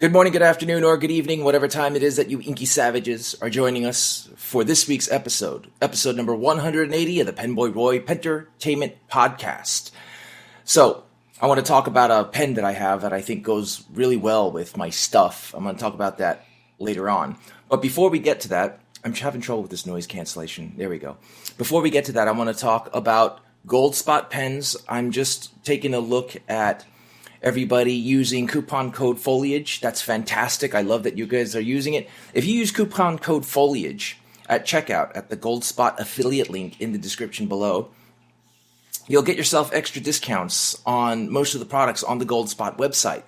Good morning, good afternoon, or good evening, whatever time it is that you inky savages are joining us for this week's episode number 180 of the PenBoyRoy Pentertainment Podcast. So, I want to talk about a pen that I have that I think goes really well with my stuff. I'm going to talk about that later on. But before we get to that, I'm having trouble with this noise cancellation. There we go. Before we get to that, I want to talk about gold spot pens. I'm just taking a look at everybody using coupon code FOLIAGE. That's fantastic. I love that you guys are using it. If you use coupon code FOLIAGE at checkout at the Gold Spot affiliate link in the description below, you'll get yourself extra discounts on most of the products on the Gold Spot website.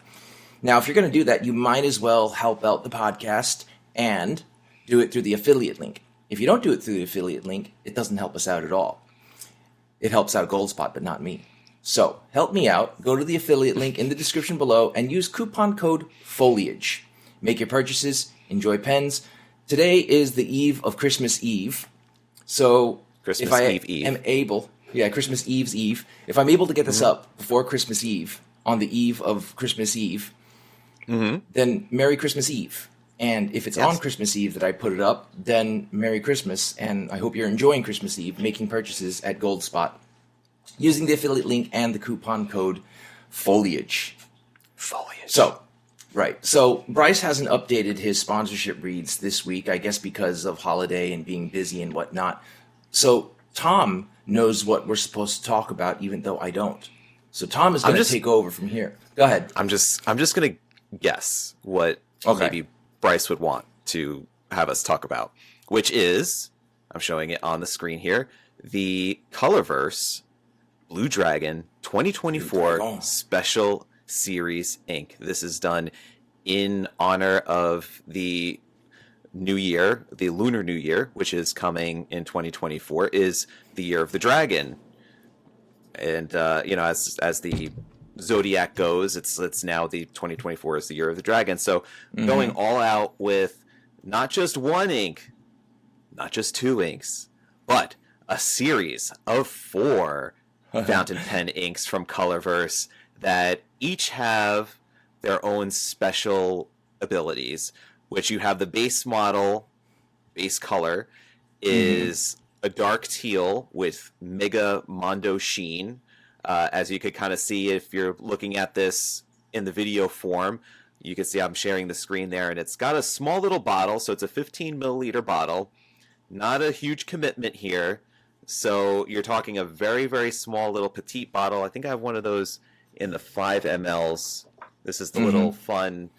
Now, if you're going to do that, you might as well help out the podcast and do it through the affiliate link. If you don't do it through the affiliate link, it doesn't help us out at all. It helps out Gold Spot, but not me. So, help me out. Go to the affiliate link in the description below and use coupon code FOLIAGE. Make your purchases. Enjoy pens. Today is the eve of Christmas Eve. So, Christmas if I Eve. am able... Yeah, Christmas Eve's Eve. If I'm able to get this up before Christmas Eve, on the eve of Christmas Eve, then Merry Christmas Eve. And if it's on Christmas Eve that I put it up, then Merry Christmas. And I hope you're enjoying Christmas Eve, making purchases at Gold Spot, using the affiliate link and the coupon code FOLIAGE. So, right. So, Bryce hasn't updated his sponsorship reads this week, I guess because of holiday and being busy and whatnot. So, Tom knows what we're supposed to talk about, even though I don't. So Tom is going to take over from here. Go ahead. I'm just going to guess what maybe Bryce would want to have us talk about, which is, I'm showing it on the screen here, the Colorverse Blue Dragon 2024 Special Series Ink. This is done in honor of the New Year, the Lunar New Year, which is coming in 2024, is the year of the dragon. And as the zodiac goes, it's now the 2024 is the year of the dragon. So going all out with not just one ink, not just two inks, but a series of 4 fountain pen inks from Colorverse that each have their own special abilities. Which you have the base model, base color, is a dark teal with Mega Mondo sheen. As you could kind of see if you're looking at this in the video form, you can see I'm sharing the screen there, and it's got a small little bottle, so it's a 15 milliliter bottle. Not a huge commitment here, so you're talking a very, very small little petite bottle. I think I have one of those in the 5 mLs. This is the little fun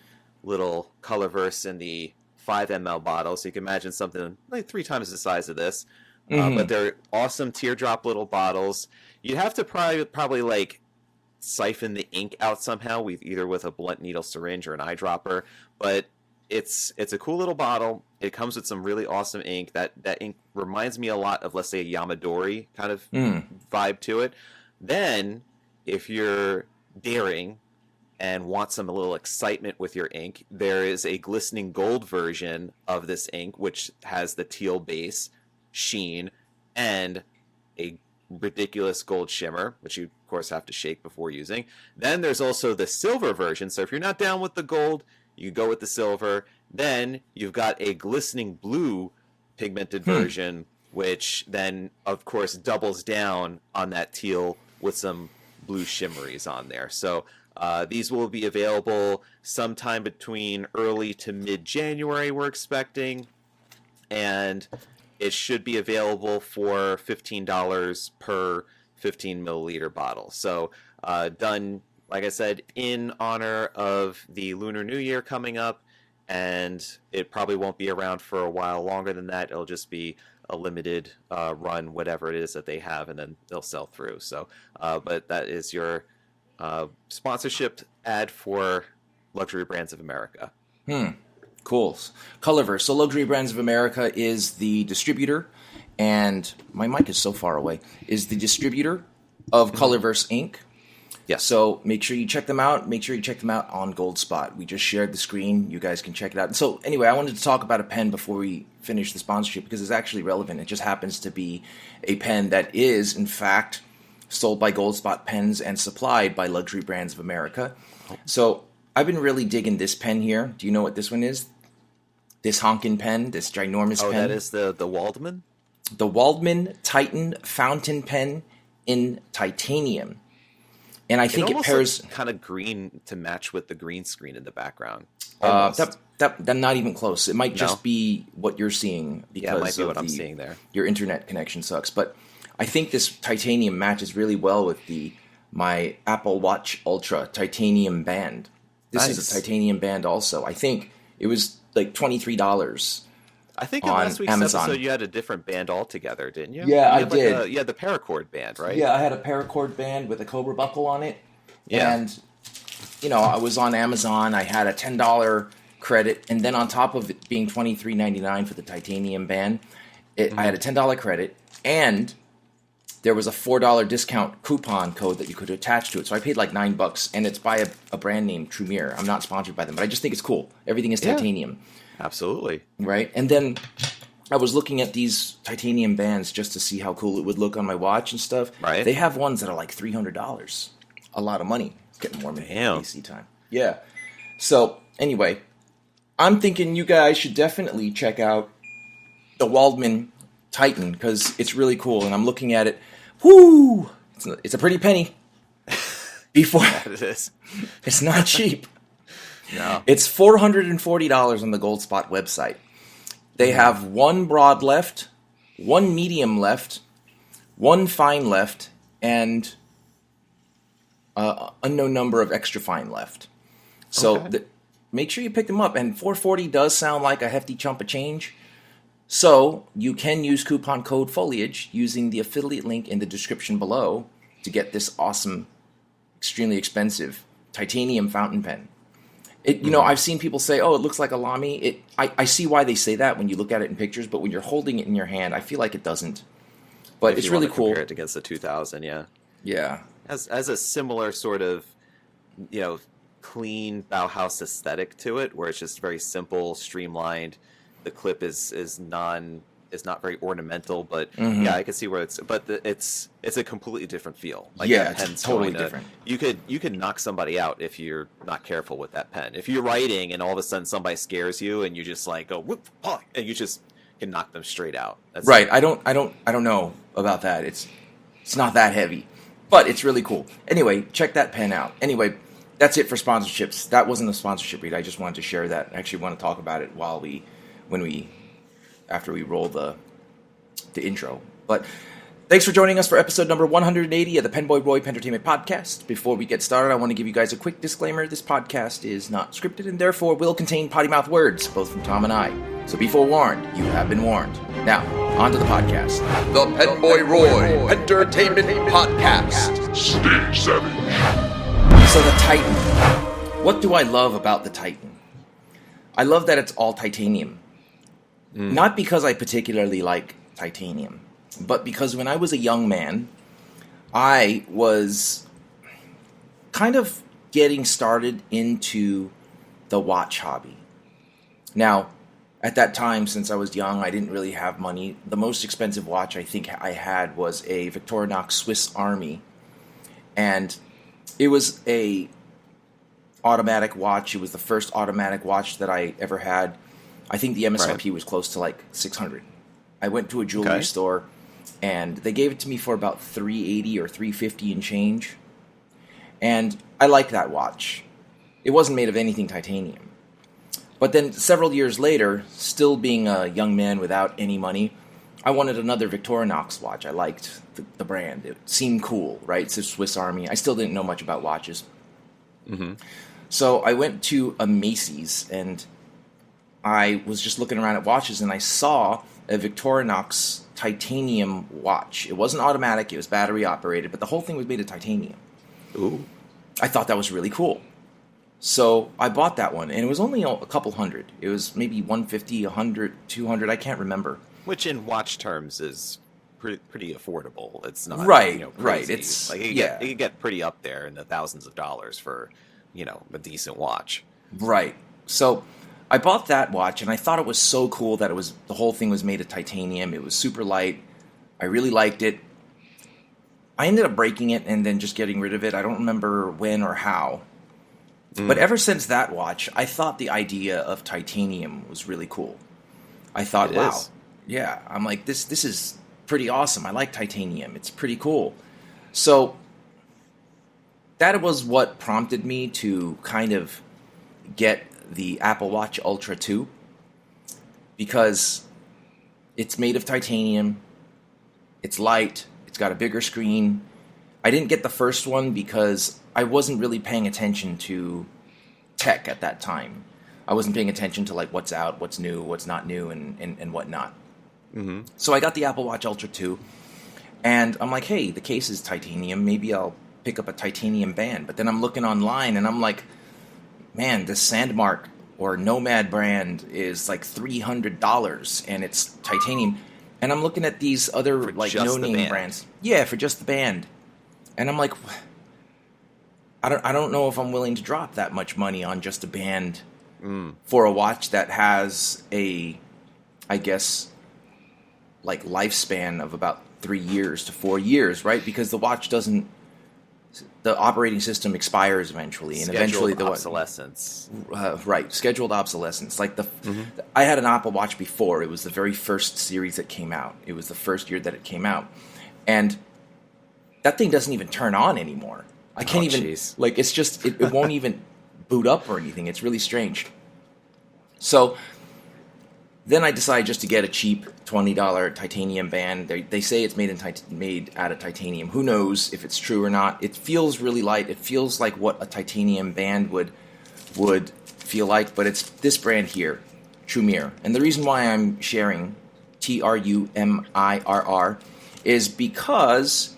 little Colorverse in the 5 ml bottle, so you can imagine something like 3 times the size of this. But they're awesome teardrop little bottles. You'd have to probably like siphon the ink out somehow, either with a blunt needle syringe or an eyedropper. But it's a cool little bottle. It comes with some really awesome ink. That ink reminds me a lot of, let's say, a Yamadori kind of vibe to it. Then, if you're daring and want a little excitement with your ink, there is a glistening gold version of this ink, which has the teal base, sheen, and a ridiculous gold shimmer, which you, of course, have to shake before using. Then there's also the silver version, so if you're not down with the gold, you go with the silver. Then you've got a glistening blue pigmented version, which then, of course, doubles down on that teal with some blue shimmeries on there. So these will be available sometime between early to mid-January, we're expecting, and it should be available for $15 per 15 milliliter bottle. So done, like I said, in honor of the Lunar New Year coming up, and it probably won't be around for a while longer than that. It'll just be a limited run, whatever it is that they have, and then they'll sell through. So, but that is your sponsorship ad for Luxury Brands of America. Cool. Colorverse. So Luxury Brands of America is the distributor, and my mic is so far away, is the distributor of Colorverse Ink. Yes. So make sure you check them out. Make sure you check them out on Gold Spot. We just shared the screen. You guys can check it out. So anyway, I wanted to talk about a pen before we finish the sponsorship because it's actually relevant. It just happens to be a pen that is, in fact, sold by Gold Spot Pens and supplied by Luxury Brands of America. So I've been really digging this pen here. Do you know what this one is? This honkin' pen, this ginormous pen. Oh, that is the Waldmann? The Waldmann Titan fountain pen in titanium. And I think it pairs kind of green to match with the green screen in the background. That not even close. It might just be what you're seeing because it might be what I'm seeing there. Your internet connection sucks. But I think this titanium matches really well with my Apple Watch Ultra titanium band. This is a titanium band also. I think it was like $23. I think in last week's episode you had a different band altogether, didn't you? Yeah, I did. You had the paracord band, right? Yeah, I had a paracord band with a Cobra buckle on it. Yeah. And, I was on Amazon. I had a $10 credit. And then on top of it being $23.99 for the titanium band, I had a $10 credit. And there was a $4 discount coupon code that you could attach to it. So I paid like $9. And it's by a brand name, Trumere. I'm not sponsored by them, but I just think it's cool. Everything is titanium. Absolutely. Right? And then I was looking at these titanium bands just to see how cool it would look on my watch and stuff. Right. They have ones that are like $300. A lot of money. It's getting warm in AC time. Yeah. So, anyway, I'm thinking you guys should definitely check out the Waldmann Titan because it's really cool. And I'm looking at it. Whoo! It's a pretty penny. Before it is. It's not cheap. No. It's $440 on the Goldspot website. They have one broad left, one medium left, one fine left, and unknown number of extra fine left. So make sure you pick them up. And $440 does sound like a hefty chunk of change. So you can use coupon code FOLIAGE using the affiliate link in the description below to get this awesome, extremely expensive titanium fountain pen. I've seen people say, "Oh, it looks like a Lamy." I see why they say that when you look at it in pictures, but when you're holding it in your hand, I feel like it doesn't. But it's really cool. Compare it against the 2000, yeah. Yeah. As a similar sort of, clean Bauhaus aesthetic to it, where it's just very simple, streamlined. The clip is not very ornamental, but I can see where it's a completely different feel. Like it's totally different. You could knock somebody out if you're not careful with that pen. If you're writing and all of a sudden somebody scares you and you just like go whoop, and you just can knock them straight out. That's right. I don't know about that. It's not that heavy, but it's really cool. Anyway, check that pen out. Anyway, that's it for sponsorships. That wasn't a sponsorship read. I just wanted to share that. I actually want to talk about it after we roll the intro. But thanks for joining us for episode number 180 of the PenBoyRoy Pentertainment Podcast. Before we get started, I want to give you guys a quick disclaimer. This podcast is not scripted and therefore will contain potty mouth words, both from Tom and I. So be forewarned, you have been warned. Now, on to the podcast. The PenBoyRoy Entertainment Podcast. Stay savage. So the Titan. What do I love about the Titan? I love that it's all titanium. Not because I particularly like titanium, but because when I was a young man, I was kind of getting started into the watch hobby. Now, at that time, since I was young, I didn't really have money. The most expensive watch I think I had was a Victorinox Swiss Army, and it was a automatic watch. It was the first automatic watch that I ever had. I think the MSRP was close to like $600. I went to a jewelry store, and they gave it to me for about $380 or $350 and change. And I liked that watch. It wasn't made of anything titanium. But then several years later, still being a young man without any money, I wanted another Victorinox watch. I liked the brand. It seemed cool, right? It's a Swiss Army. I still didn't know much about watches. So I went to a Macy's, and I was just looking around at watches, and I saw a Victorinox titanium watch. It wasn't automatic, it was battery operated, but the whole thing was made of titanium. Ooh. I thought that was really cool. So I bought that one, and it was only a couple hundred. It was maybe 150, 100, 200, I can't remember. Which in watch terms is pretty affordable. It's not right. Crazy. It's like it could get pretty up there in the thousands of dollars for a decent watch. Right. So I bought that watch, and I thought it was so cool that the whole thing was made of titanium. It was super light. I really liked it. I ended up breaking it and then just getting rid of it. I don't remember when or how. But ever since that watch, I thought the idea of titanium was really cool. I thought, wow, yeah, I'm like, this is pretty awesome. I like titanium. It's pretty cool. So that was what prompted me to kind of get the Apple Watch Ultra 2, because it's made of titanium, it's light, it's got a bigger screen. I didn't get the first one because I wasn't really paying attention to tech at that time. I wasn't paying attention to like what's out, what's new, what's not new, and whatnot. Mm-hmm. So I got the Apple Watch Ultra 2, and I'm like, hey, the case is titanium. Maybe I'll pick up a titanium band. But then I'm looking online, and I'm like, man, this Sandmark or Nomad brand is like $300, and it's titanium. And I'm looking at these other like no-name brands. Yeah, for just the band. And I'm like, I don't know if I'm willing to drop that much money on just a band for a watch that has a, I guess, like lifespan of about 3 years to 4 years, right? Because the watch doesn't, the operating system expires eventually, and eventually the obsolescence. Right, scheduled obsolescence. Like I had an Apple Watch before. It was the very first series that came out. It was the first year that it came out, and that thing doesn't even turn on anymore. I can't like, it's just, it won't even boot up or anything. It's really strange. So then I decided just to get a cheap $20 titanium band. They say it's made out of titanium. Who knows if it's true or not? It feels really light. It feels like what a titanium band would feel like, but it's this brand here, Trumirror. And the reason why I'm sharing Trumirror is because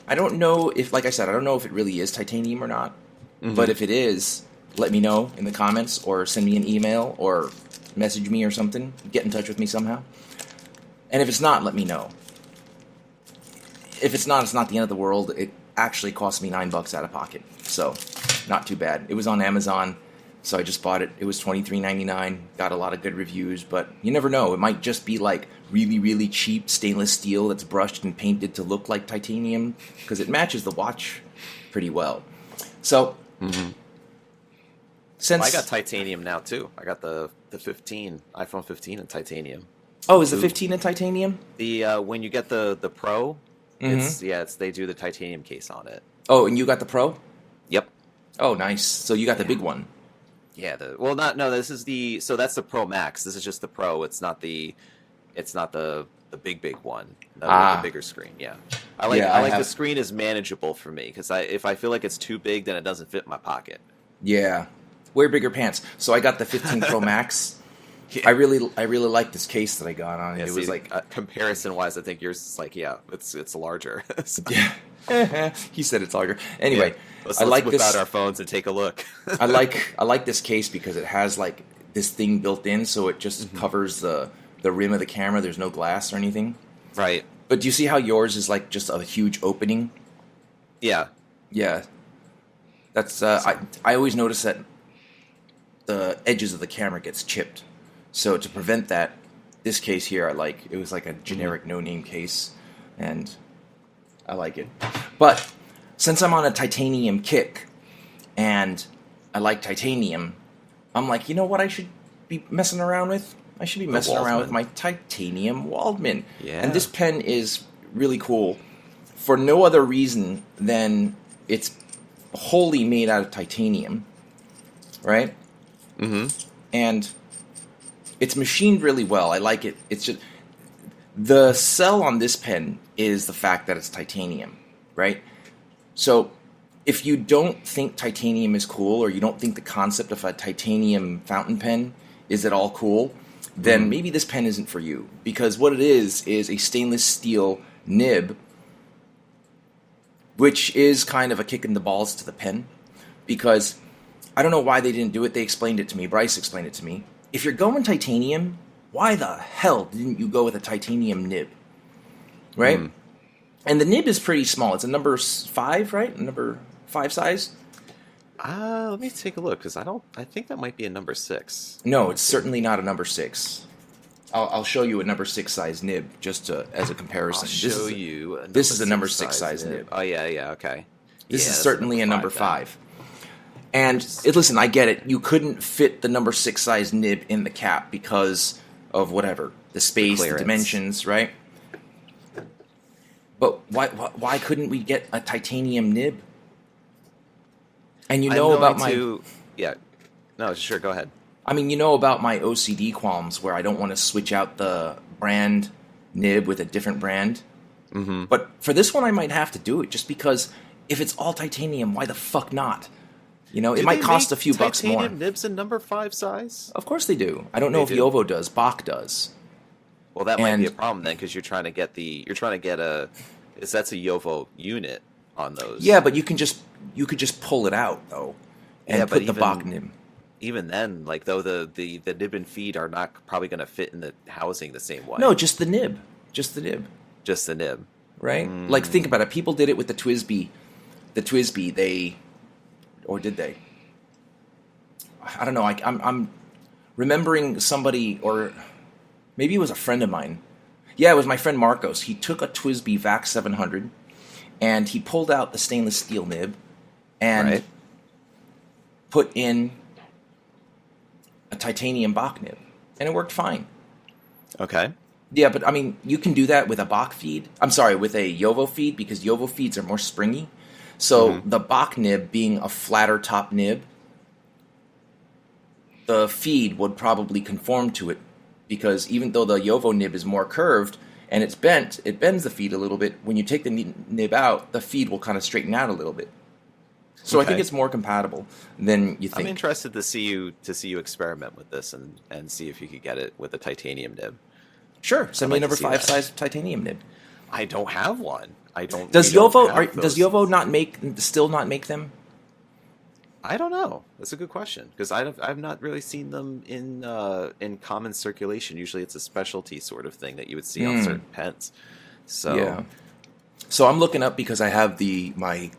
I don't know if, like I said, I don't know if it really is titanium or not. Mm-hmm. But if it is, let me know in the comments, or send me an email, or message me or something. Get in touch with me somehow. And if it's not, let me know. If it's not the end of the world. It actually cost me $9 out of pocket, so not too bad. It was on Amazon, so I just bought it. It was $23.99. Got a lot of good reviews, but you never know. It might just be like really, really cheap stainless steel that's brushed and painted to look like titanium, because it matches the watch pretty well. So, since I got titanium now too. I got the 15 iPhone 15 in titanium. Oh, is the 15 in titanium? The when you get the Pro, they do the titanium case on it. Oh, and you got the Pro? Yep. Oh, nice. So you got the big one. Yeah. This is that's the Pro Max. This is just the Pro. It's not the big one. With the bigger screen. Yeah. I like the screen is manageable for me, because if I feel like it's too big, then it doesn't fit in my pocket. Yeah. Wear bigger pants. So I got the 15 Pro Max. Yeah. I really like this case that I got on. It was like comparison wise, I think yours is like it's larger. So. Yeah. He said it's larger. Anyway, let's whip out our phones and take a look. I like this case because it has like this thing built in, so it just covers the rim of the camera. There's no glass or anything. Right. But do you see how yours is like just a huge opening? Yeah. Yeah. That's I always notice that the edges of the camera gets chipped. So to prevent that, this case here, it was like a generic no-name case, and I like it. But since I'm on a titanium kick, and I like titanium, I'm like, you know what I should be messing around with? I should be messing around with my titanium Waldmann. Yeah. And this pen is really cool for no other reason than it's wholly made out of titanium, right? Mm-hmm. And it's machined really well. I like it. It's just the sell on this pen is the fact that it's titanium, right? So if you don't think titanium is cool, or you don't think the concept of a titanium fountain pen is at all cool, then maybe this pen isn't for you. Because what it is a stainless steel nib, which is kind of a kick in the balls to the pen. Because I don't know why they didn't do it. They explained it to me. Bryce explained it to me. If you're going titanium, why the hell didn't you go with a titanium nib? Right? And the nib is pretty small. It's a number 5, right? A number 5 size? Let me take a look, because I think that might be a number 6. No, it's certainly not a number 6. I'll show you a number 6 size nib, just as a comparison. This is a number 6 size nib. Oh, yeah, okay. This is certainly a number 5. And listen, I get it. You couldn't fit the number 6 size nib in the cap because of whatever, the space, the dimensions, right? But why couldn't we get a titanium nib? And you know about my... Yeah. No, sure, go ahead. I mean, you know about my OCD qualms where I don't want to switch out the brand nib with a different brand. Mm-hmm. But for this one, I might have to do it just because if it's all titanium, why the fuck not? You know, it might cost a few bucks more. Titanium nibs in number 5 size? Of course they do. I don't know if Yovo does. Bach does. Well, that might be a problem then, because you're trying to get that's a Yovo unit on those. Yeah, but you could just pull it out though, and put the Bach nib. Even then, like though the nib and feed are not probably going to fit in the housing the same way. No, just the nib. Just the nib. Just the nib. Right? Like think about it. People did it with the Twisby. The Twisby, or did they? I don't know. I'm remembering somebody, or maybe it was a friend of mine. Yeah, it was my friend Marcos. He took a Twisby VAC 700, and he pulled out the stainless steel nib, and put in a titanium Bach nib, and it worked fine. Okay. Yeah, but I mean, you can do that with a Bach feed. I'm sorry, with a Yovo feed, because Yovo feeds are more springy. So the Bach nib being a flatter top nib, the feed would probably conform to it, because even though the Yovo nib is more curved and it's bent, it bends the feed a little bit. When you take the nib out, the feed will kind of straighten out a little bit. So I think it's more compatible than you think. I'm interested to see you experiment with this and see if you could get it with a titanium nib. Sure, send me a number 5 size titanium nib. I don't have one. I don't. Does Yovo not make them? I don't know. That's a good question, because I've not really seen them in common circulation. Usually, it's a specialty sort of thing that you would see on certain pens. So yeah. So I'm looking up because I have my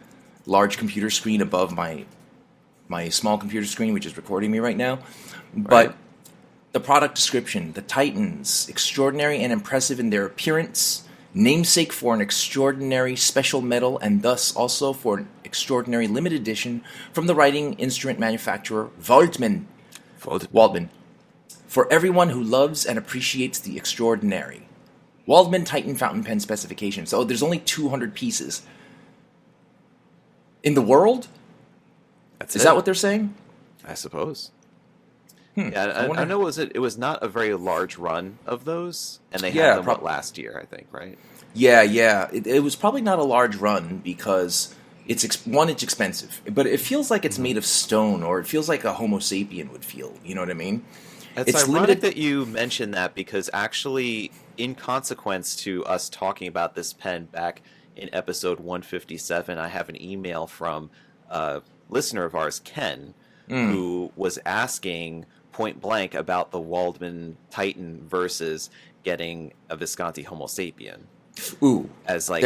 large computer screen above my small computer screen, which is recording me right now. But the product description: the Titans, extraordinary and impressive in their appearance, namesake for an extraordinary special metal, and thus also for an extraordinary limited edition from the writing instrument manufacturer Waldmann. For everyone who loves and appreciates the extraordinary. Waldmann Titan fountain pen specification. So there's only 200 pieces in the world? Is that what they're saying? I suppose. Yeah, I know it was not a very large run of those, and they had them last year, I think, right? Yeah. It was probably not a large run because it's expensive, but it feels like it's made of stone, or it feels like a Homo sapien would feel. You know what I mean? It's ironic that you mentioned that, because actually, in consequence to us talking about this pen back in episode 157, I have an email from a listener of ours, Ken, who was asking point blank about the Waldmann Titan versus getting a Visconti Homo sapien. Ooh, as a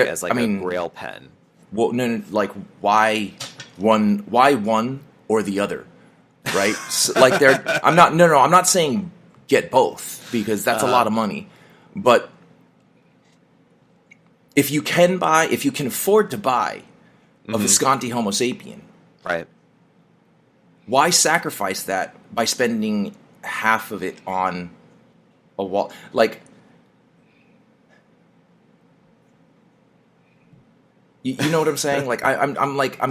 grail pen. Well, no, like why one or the other, right? So, like I'm not saying get both, because that's a lot of money, but if you can afford to buy a Visconti Homo sapien, right? Why sacrifice that by spending half of it on a wall? Like, you know what I'm saying? Like, I'm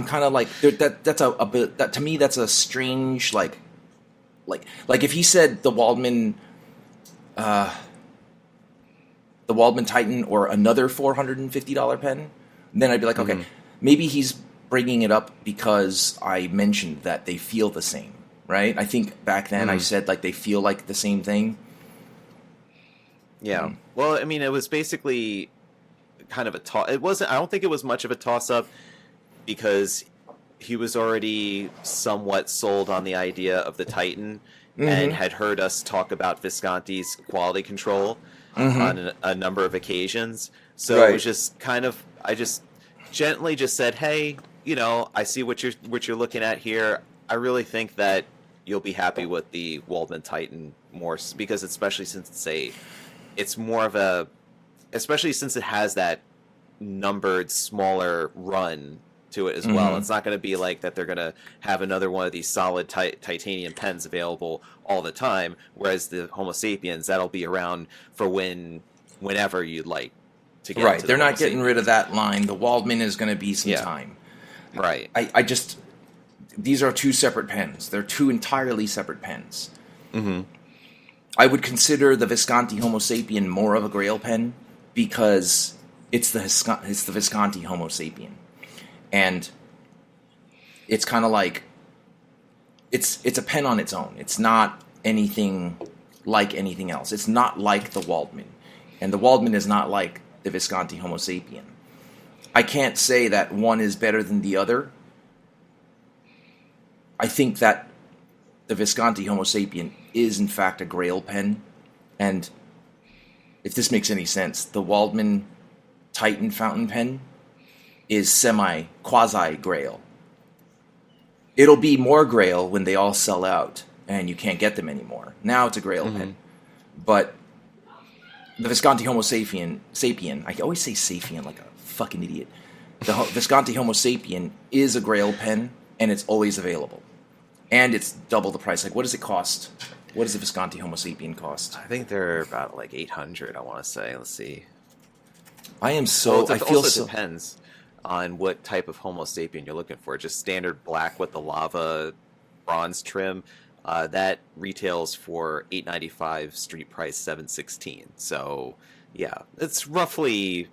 kind of like that's a bit, that to me that's a strange like if he said the Waldmann Titan or another $450 pen, then I'd be like, okay, maybe he's bringing it up because I mentioned that they feel the same, right? I think back then I said like they feel like the same thing. Yeah. Well, I mean, it was basically kind of a toss. It wasn't. I don't think it was much of a toss-up, because he was already somewhat sold on the idea of the Titan and had heard us talk about Visconti's quality control on a number of occasions. So it was just kind of, I just gently just said, hey, you know, I see what you're looking at here. I really think that you'll be happy with the Waldmann Titan more, because especially since especially since it has that numbered smaller run to it as well. It's not going to be like that they're going to have another one of these solid titanium pens available all the time, whereas the Homo sapiens, that'll be around for whenever you'd like to get. Right, to they're the not Homo getting sapiens. rid of that line. The Waldmann is going to be some time. Right. I just, these are two separate pens. They're two entirely separate pens. I would consider the Visconti Homo sapien more of a grail pen because it's the Visconti Homo sapien. And it's kind of like, it's a pen on its own. It's not anything like anything else. It's not like the Waldmann. And the Waldmann is not like the Visconti Homo sapien. I can't say that one is better than the other. I think that the Visconti Homo sapien is in fact a grail pen. And if this makes any sense, the Waldmann Titan fountain pen is quasi-grail. It'll be more grail when they all sell out and you can't get them anymore. Now it's a grail pen. But the Visconti Homo sapien, I always say sapien like a fucking idiot. The Visconti Homo sapien is a grail pen and it's always available. And it's double the price. Like, what does it cost? What does the Visconti Homo sapien cost? I think they're about like 800, I want to say. Let's see. I feel also depends on what type of Homo sapien you're looking for. Just standard black with the lava bronze trim, that retails for $895, street price $716. So yeah, it's roughly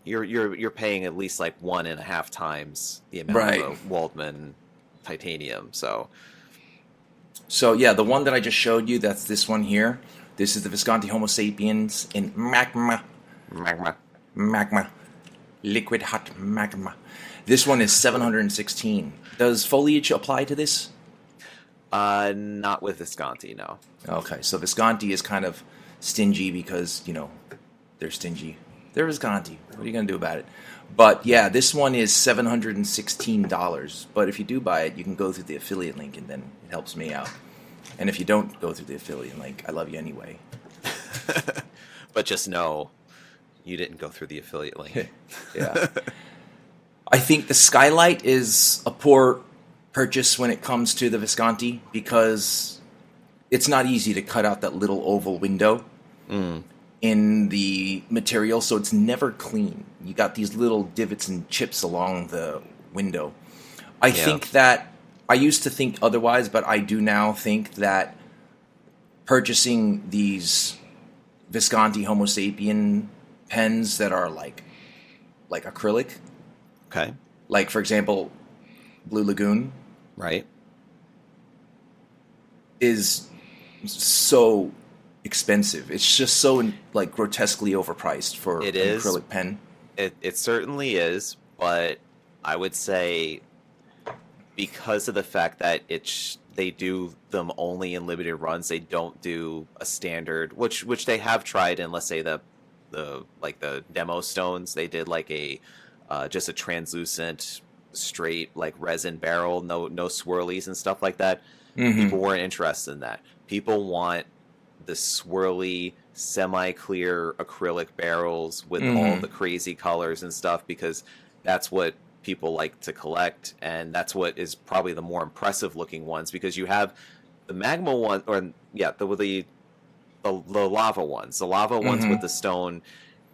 you're paying at least like 1.5 times the amount of Waldmann titanium. So yeah, the one that I just showed you, that's this one here. This is the Visconti Homo sapiens in magma. Liquid hot magma. This one is $716. Does foliage apply to this? Not with Visconti, no. Okay, so Visconti is kind of stingy because, they're stingy. They're Visconti. What are you going to do about it? But yeah, this one is $716. But if you do buy it, you can go through the affiliate link and then it helps me out. And if you don't go through the affiliate link, I love you anyway. But just know you didn't go through the affiliate link. Yeah. I think the skylight is a poor purchase when it comes to the Visconti because it's not easy to cut out that little oval window in the material, so it's never clean. You got these little divots and chips along the window. I think that I used to think otherwise, but I do now think that purchasing these Visconti Homo sapien pens that are like acrylic. Okay. Like, for example, Blue Lagoon. Right. Is so expensive. It's just so grotesquely overpriced for an acrylic pen. It certainly is, but I would say because of the fact that they do them only in limited runs, they don't do a standard, which they have tried in, let's say the demo stones. They did like just a translucent straight like resin barrel, no swirlies and stuff like that. People weren't interested in that. People want the swirly, semi-clear acrylic barrels with all the crazy colors and stuff, because that's what people like to collect, and that's what is probably the more impressive looking ones, because you have the magma one, the lava ones. The lava ones with the stone,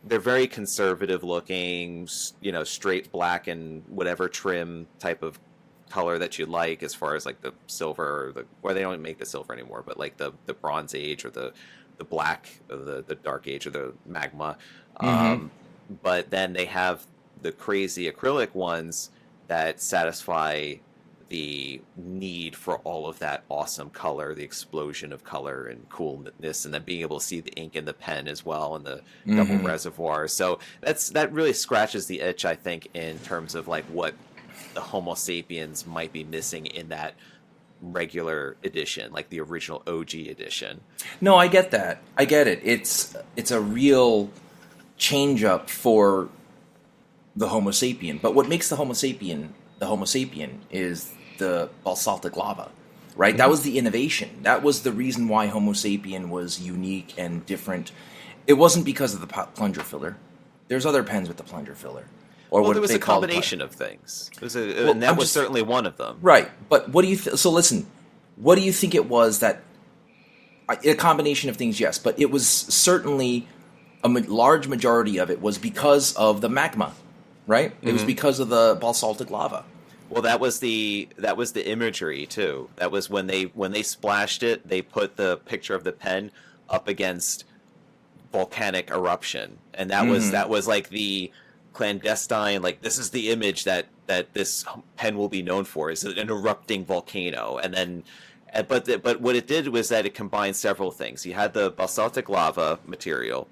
they're very conservative looking, straight black and whatever trim type of color that you like, as far as like the silver or they don't make the silver anymore, but like the Bronze Age or the black or the Dark Age or the magma. But then they have the crazy acrylic ones that satisfy the need for all of that awesome color, the explosion of color and coolness, and then being able to see the ink in the pen as well, and the double reservoir. So that really scratches the itch, I think, in terms of like what the Homo sapiens might be missing in that regular edition, like the original OG edition. No, I get that. I get it. It's a real change up for the Homo sapien. But what makes the Homo sapien is the basaltic lava, right? That was the innovation. That was the reason why Homo sapien was unique and different. It wasn't because of the plunger filler. There's other pens with the plunger filler. or well, what there was they a call combination of things. And that was certainly one of them. Right, but what do you... So listen, what do you think it was that... A combination of things, yes, but it was certainly... large majority of it was because of the magma, right? It was because of the basaltic lava. Well, that was the imagery too. That was when they splashed it. They put the picture of the pen up against volcanic eruption, and that was like the clandestine. Like, this is the image that this pen will be known for, is an erupting volcano. And then, but what it did was that it combined several things. You had the basaltic lava material.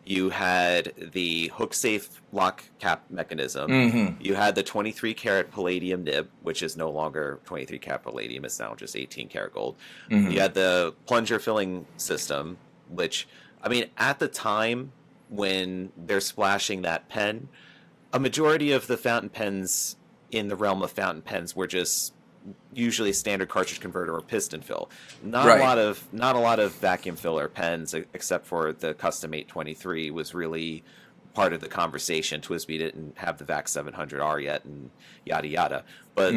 You had the hook-safe lock cap mechanism. You had the 23-karat palladium nib, which is no longer 23-karat palladium. It's now just 18-karat gold. You had the plunger filling system, which, I mean, at the time when they're splashing that pen, a majority of the fountain pens in the realm of fountain pens were just usually standard cartridge converter or piston fill. Not a lot of vacuum filler pens, except for the Custom 823 was really part of the conversation. TWSBI didn't have the VAC 700R yet, and yada yada. But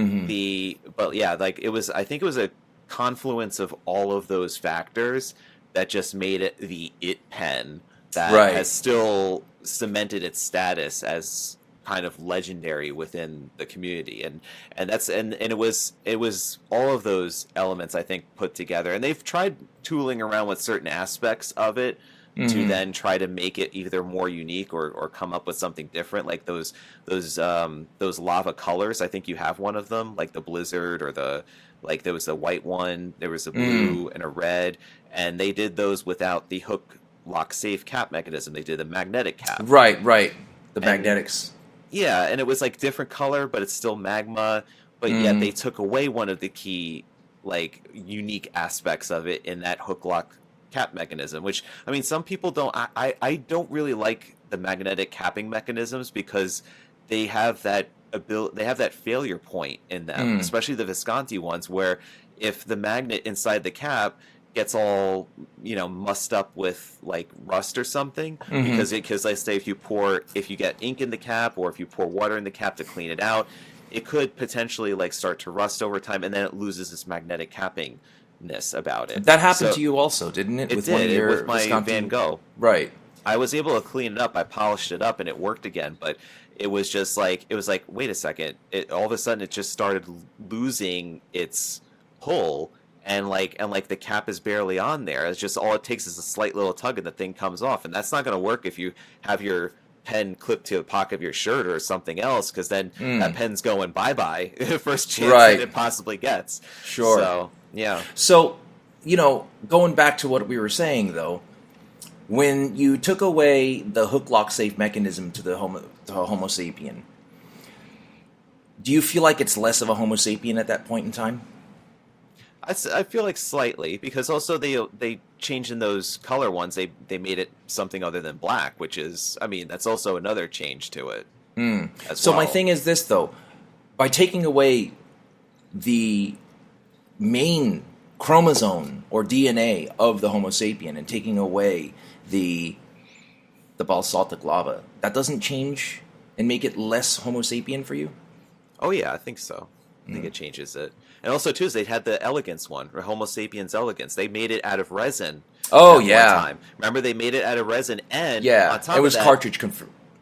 yeah, like, it was. I think it was a confluence of all of those factors that just made it the it pen that has still cemented its status as kind of legendary within the community, and it was all of those elements, I think, put together, and they've tried tooling around with certain aspects of it to then try to make it either more unique or come up with something different, like those lava colors. I think you have one of them, like the blizzard, or there was the white one, there was a blue and a red, and they did those without the hook lock safe cap mechanism. They did a magnetic cap, right, the magnetics. Yeah, and it was like different color, but it's still magma. But yet they took away one of the key, like, unique aspects of it in that hook lock cap mechanism. Which, I mean, some people don't. I don't really like the magnetic capping mechanisms because they have that they have that failure point in them, especially the Visconti ones, where if the magnet inside the cap gets all, mussed up with, like, rust or something, because let's say if you get ink in the cap, or if you pour water in the cap to clean it out, it could potentially, like, start to rust over time, and then it loses its magnetic cappingness about it. That happened to you also, didn't it? It did, with my Visconti Van Gogh. Right. I was able to clean it up. I polished it up, and it worked again, but it was just like, wait a second. All of a sudden, it just started losing its pull. And the cap is barely on there. It's just, all it takes is a slight little tug and the thing comes off. And that's not going to work if you have your pen clipped to the pocket of your shirt or something else, because then that pen's going bye-bye first chance that it possibly gets. Sure. So, yeah. So, going back to what we were saying, though, when you took away the hook lock safe mechanism to the Homo sapien, do you feel like it's less of a Homo sapien at that point in time? I feel like slightly, because also they changed in those color ones. They made it something other than black, which is, I mean, that's also another change to it. So my thing is this, though. By taking away the main chromosome or DNA of the Homo sapien and taking away the basaltic lava, that doesn't change and make it less Homo sapien for you? Oh yeah, I think so. I think it changes it. And also, too, is they had the elegance one, or Homo sapiens elegance. They made it out of resin. Oh, yeah. One time. Remember, they made it out of resin, and on top it was of that,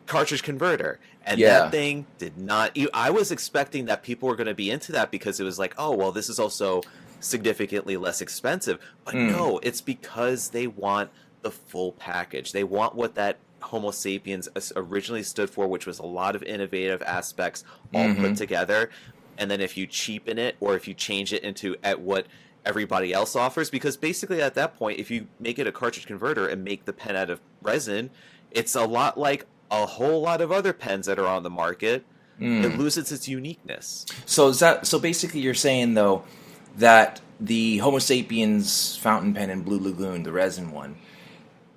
cartridge converter. And that thing did not... I was expecting that people were going to be into that because it was like, oh, well, this is also significantly less expensive. But no, it's because they want the full package. They want what that Homo sapiens originally stood for, which was a lot of innovative aspects all put together. And then if you cheapen it, or if you change it into at what everybody else offers, because basically at that point, if you make it a cartridge converter and make the pen out of resin, it's a lot like a whole lot of other pens that are on the market. It loses its uniqueness. So basically you're saying, though, that the Homo sapiens fountain pen in Blue Lagoon, the resin one,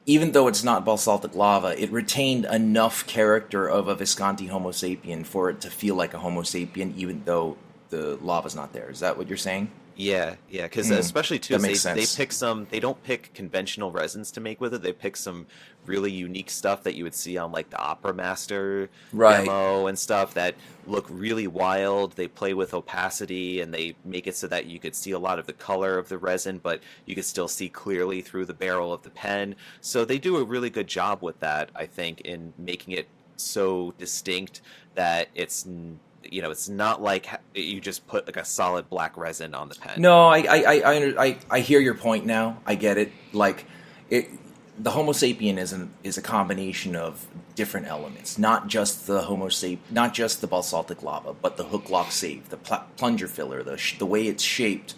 even though it's not basaltic lava, it retained enough character of a Visconti Homo sapien for it to feel like a Homo sapien, even though the lava's not there. Is that what you're saying? Yeah, yeah, because especially too, that makes they sense. pick some. They don't pick conventional resins to make with it. They pick some really unique stuff that you would see on like the Opera Master Right. demo and stuff that look really wild. They play with opacity and they make it so that you could see a lot of the color of the resin, but you could still see clearly through the barrel of the pen. So they do a really good job with that, I think, in making it so distinct that it's not like you just put like a solid black resin on the pen. No, I hear your point now. I get it. Like it, the Homo sapien is a combination of different elements, not just the not just the basaltic lava, but the hook lock save, the plunger filler, the way it's shaped,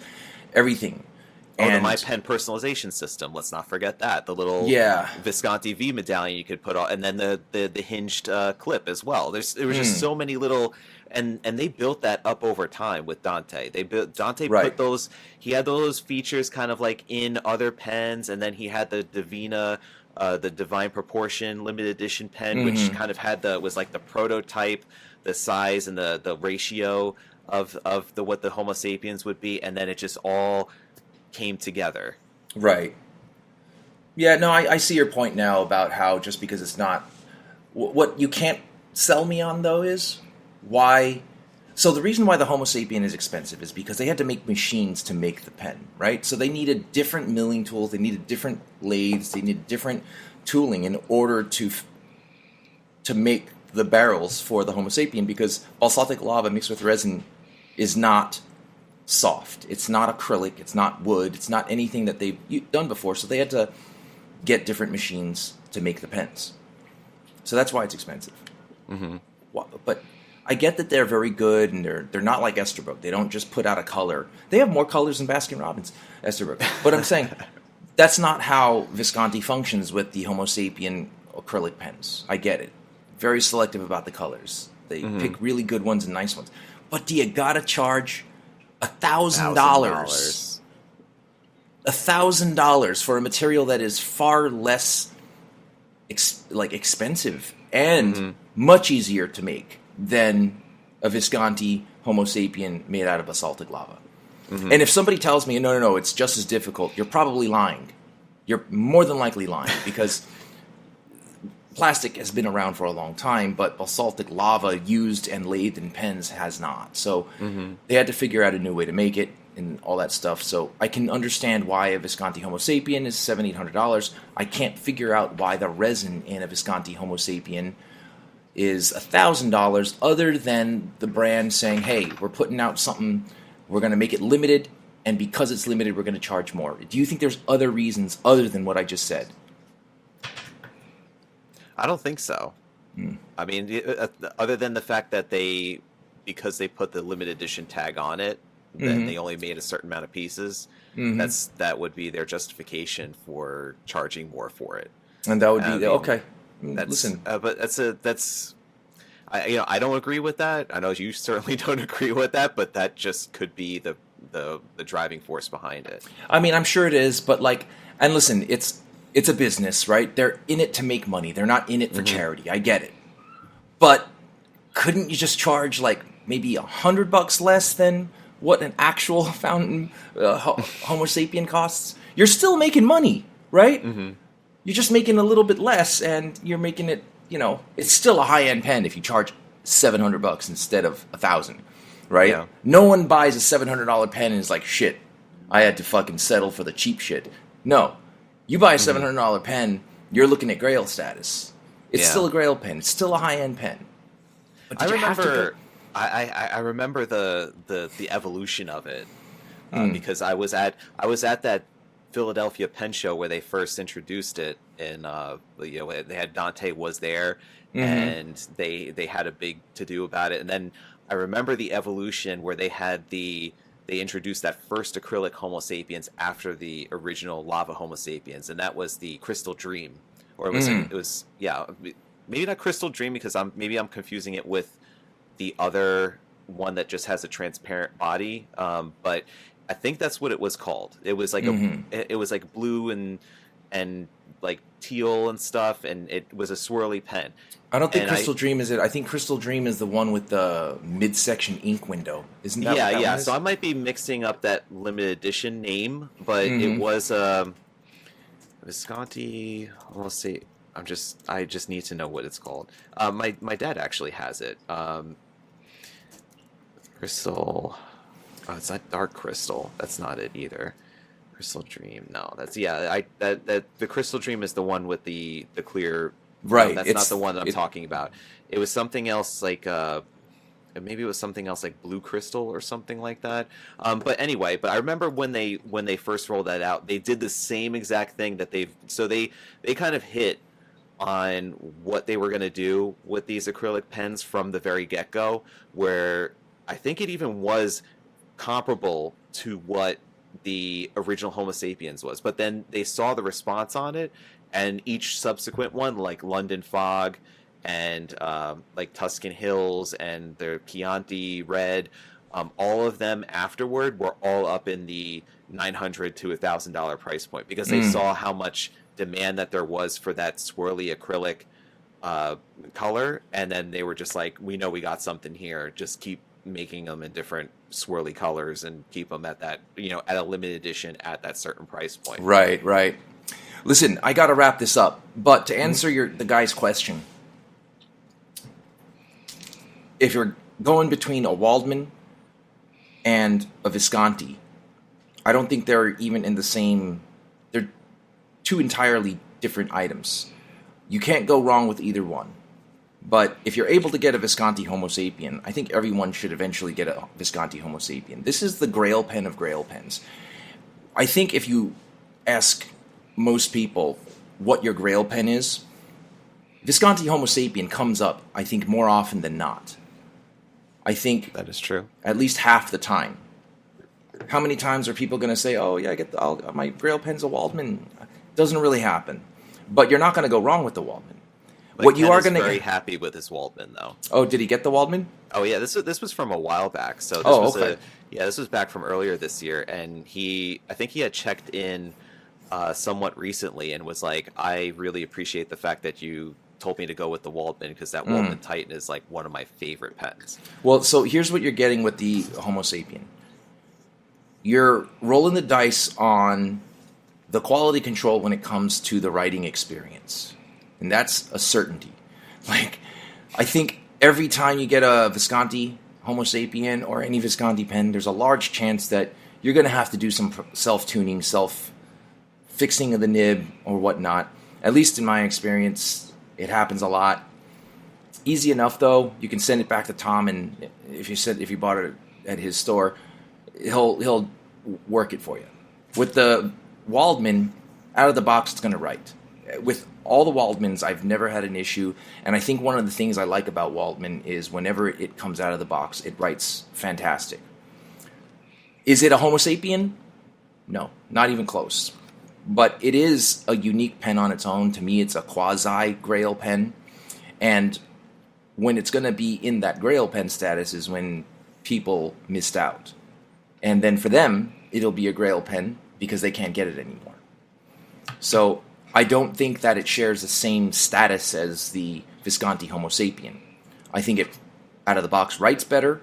everything. Oh, the My Pen personalization system. Let's not forget that. The little Visconti V medallion you could put on, and then the hinged clip as well. There was just so many little, and they built that up over time with Dante. Dante put those. He had those features kind of like in other pens, and then he had the Divina, the Divine Proportion limited edition pen, which kind of was like the prototype, the size and the ratio of what the Homo sapiens would be, and then it just all came together. Right. Yeah, no, I see your point now about how just because it's not... What you can't sell me on, though, is why... So the reason why the Homo sapien is expensive is because they had to make machines to make the pen, right? So they needed different milling tools, they needed different lathes, they needed different tooling in order to make the barrels for the Homo sapien, because basaltic lava mixed with resin is not soft. It's not acrylic. It's not wood. It's not anything that they've done before. So they had to get different machines to make the pens. So that's why it's expensive. Mm-hmm. But I get that they're very good, and they're not like Esterbrook. They don't just put out a color. They have more colors than Baskin-Robbins, Esterbrook. But I'm saying that's not how Visconti functions with the Homo sapien acrylic pens. I get it. Very selective about the colors. They pick really good ones and nice ones. But do you gotta charge $1,000? $1,000 for a material that is far less expensive and much easier to make than a Visconti Homo sapien made out of basaltic lava. And if somebody tells me, no, it's just as difficult, you're probably lying. You're more than likely lying, because plastic has been around for a long time, but basaltic lava used and lathed in pens has not. So they had to figure out a new way to make it and all that stuff. So I can understand why a Visconti Homo sapien is $700-800. I can't figure out why the resin in a Visconti Homo sapien is $1,000, other than the brand saying, hey, we're putting out something, we're going to make it limited, and because it's limited, we're going to charge more. Do you think there's other reasons other than what I just said? I don't think so. I mean, other than the fact that because they put the limited edition tag on it, then they only made a certain amount of pieces. That would be their justification for charging more for it. And that would be okay. Listen, but I don't agree with that. I know you certainly don't agree with that, but that just could be the driving force behind it. I mean, I'm sure it is, but and listen, it's a business, right? They're in it to make money. They're not in it for charity. I get it. But couldn't you just charge maybe $100 less than what an actual fountain Homo sapien costs? You're still making money, right? You're just making a little bit less, and you're making it, it's still a high-end pen if you charge $700 instead of $1,000, right? Yeah. No one buys a $700 pen and is like, shit, I had to fucking settle for the cheap shit. No. You buy a $700 pen, you're looking at grail status. It's still a grail pen. It's still a high-end pen. But I remember the evolution of it because I was at that Philadelphia pen show where they first introduced it, and they had Dante was there, and they had a big to do about it. And then I remember the evolution where they introduced that first acrylic Homo sapiens after the original lava Homo sapiens, and that was the Crystal Dream, or it was maybe not Crystal Dream, because I'm confusing it with the other one that just has a transparent body, but I think that's what it was called. It was like it was like blue and and like teal and stuff, and it was a swirly pen. I don't think Crystal Dream is it. I think Crystal Dream is the one with the midsection ink window. Isn't that what that one is? So I might be mixing up that limited edition name, but it was Visconti. Let's see. I just need to know what it's called. My dad actually has it. Crystal. Oh, it's not Dark Crystal. That's not it either. Crystal Dream. No, that's the Crystal Dream is the one with the clear. Right. No, that's not the one that I'm talking about. It was something else like maybe it was something else like Blue Crystal or something like that. But anyway, I remember when they first rolled that out, they did the same exact thing that they kind of hit on what they were going to do with these acrylic pens from the very get-go, where I think it even was comparable to what the original Homo sapiens was. But then they saw the response on it, and each subsequent one, like London Fog and like Tuscan Hills and their Chianti Red, all of them afterward were all up in the $900 to $1,000 price point, because they saw how much demand that there was for that swirly acrylic color, and then they were just like, we know we got something here, just keep making them in different swirly colors and keep them at that, at a limited edition at that certain price point. Right. Listen, I got to wrap this up, but to answer the guy's question, if you're going between a Waldmann and a Visconti, I don't think they're even in the same. They're two entirely different items. You can't go wrong with either one. But if you're able to get a Visconti Homo sapien, I think everyone should eventually get a Visconti Homo sapien. This is the grail pen of grail pens. I think if you ask most people what your grail pen is, Visconti Homo sapien comes up, I think, more often than not. I think that is true. At least half the time. How many times are people going to say, "Oh yeah, my grail pen's a Waldmann"? Doesn't really happen. But you're not going to go wrong with the Waldmann. What you are going to very happy with his Waldmann, though. Oh, did he get the Waldmann? Oh yeah, this was from a while back. So this was back from earlier this year, and I think he had checked in somewhat recently and was like, I really appreciate the fact that you told me to go with the Waldmann, because that Waldmann Titan is like one of my favorite pens. Well, so here's what you're getting with the Homo sapien. You're rolling the dice on the quality control when it comes to the writing experience. And that's a certainty. Like, I think every time you get a Visconti Homo sapien or any Visconti pen, there's a large chance that you're going to have to do some self-tuning, self-fixing of the nib or whatnot. At least in my experience, it happens a lot. Easy enough, though. You can send it back to Tom, and if you bought it at his store, he'll work it for you. With the Waldmann, out of the box, it's going to write. With all the Waldmanns, I've never had an issue, and I think one of the things I like about Waldmann is whenever it comes out of the box, it writes fantastic. Is it a Homo sapien? No, not even close. But it is a unique pen on its own. To me, it's a quasi-grail pen, and when it's going to be in that grail pen status is when people missed out. And then for them, it'll be a grail pen because they can't get it anymore. So I don't think that it shares the same status as the Visconti Homo sapien. I think it, out of the box, writes better.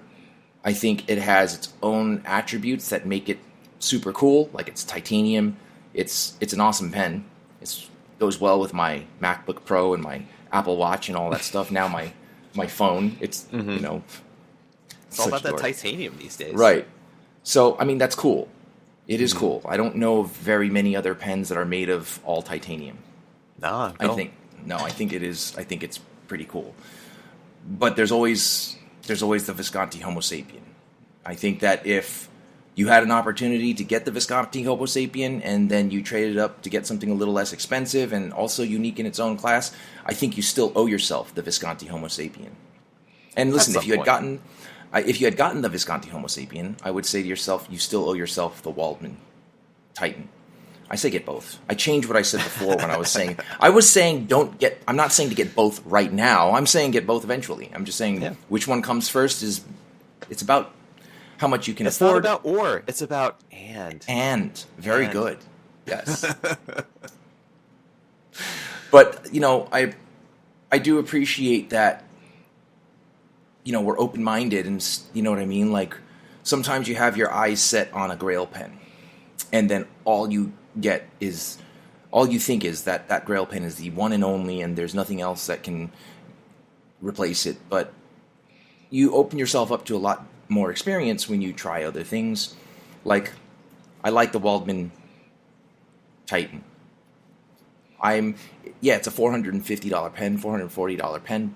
I think it has its own attributes that make it super cool, like it's titanium. It's an awesome pen. It goes well with my MacBook Pro and my Apple Watch and all that stuff. Now my phone, it's, it's all about that titanium these days. Right. So, I mean, that's cool. It is cool. I don't know of very many other pens that are made of all titanium. No. I think it is. I think it's pretty cool. But there's always the Visconti Homo sapien. I think that if you had an opportunity to get the Visconti Homo sapien and then you traded up to get something a little less expensive and also unique in its own class, I think you still owe yourself the Visconti Homo sapien. And listen, if you had gotten the Visconti Homo sapien, I would say to yourself, you still owe yourself the Waldmann Titan. I say get both. I changed what I said before when I was saying I'm not saying to get both right now. I'm saying get both eventually. I'm just saying which one comes first it's about how much you can afford. It's not about or, it's about and. And. Very good. Yes. But, I do appreciate that, we're open-minded and, you know what I mean? Like, sometimes you have your eyes set on a grail pen, and then all you think is that grail pen is the one and only, and there's nothing else that can replace it. But you open yourself up to a lot more experience when you try other things. Like, I like the Waldmann Titan. It's a $450 pen, $440 pen.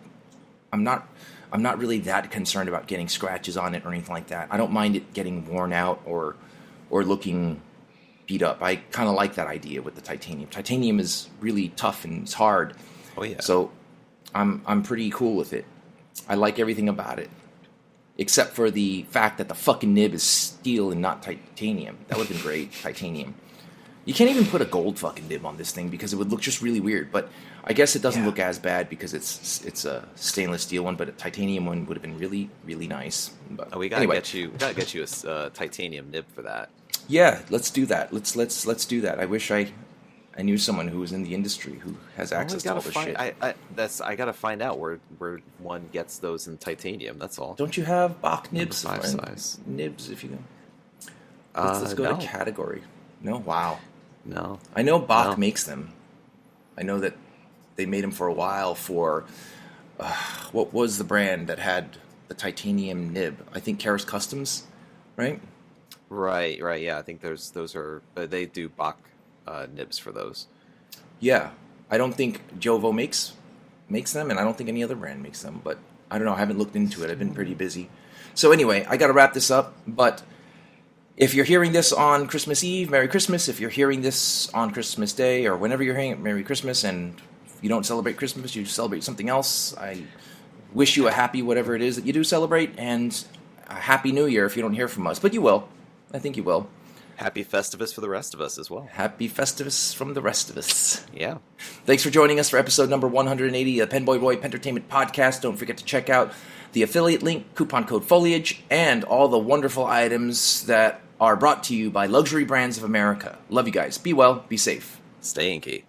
I'm not really that concerned about getting scratches on it or anything like that. I don't mind it getting worn out or looking beat up. I kind of like that idea with the titanium. Titanium is really tough and it's hard. Oh yeah. So I'm pretty cool with it. I like everything about it, except for the fact that the fucking nib is steel and not titanium. That would have been great, titanium. You can't even put a gold fucking nib on this thing because it would look just really weird. But I guess it doesn't look as bad because it's a stainless steel one. But a titanium one would have been really, really nice. But we gotta get you a titanium nib for that. Yeah, let's do that. Let's do that. I wish I knew someone who was in the industry who has access to all this shit. I gotta find out where one gets those in titanium. That's all. Don't you have Bach nibs? 5 size Nibs, if you go. Let's go to category. No, wow. No. I know Bach makes them. I know that they made them for a while for what was the brand that had the titanium nib? I think Karas Customs, right? Right. Yeah, I think those are they do Bach nibs for those. Yeah, I don't think Jovo makes them, and I don't think any other brand makes them. But I don't know. I haven't looked into it. I've been pretty busy. So anyway, I got to wrap this up. But if you're hearing this on Christmas Eve, Merry Christmas. If you're hearing this on Christmas Day or whenever you're hearing it, Merry Christmas. And if you don't celebrate Christmas, you celebrate something else. I wish you a happy whatever it is that you do celebrate, and a Happy New Year if you don't hear from us. But you will. I think you will. Happy Festivus for the rest of us as well. Happy Festivus from the rest of us. Yeah. Thanks for joining us for episode number 180 of the PenBoyRoy Pentertainment Podcast. Don't forget to check out the affiliate link, coupon code Foliage, and all the wonderful items that are brought to you by Luxury Brands of America. Love you guys. Be well. Be safe. Stay inky.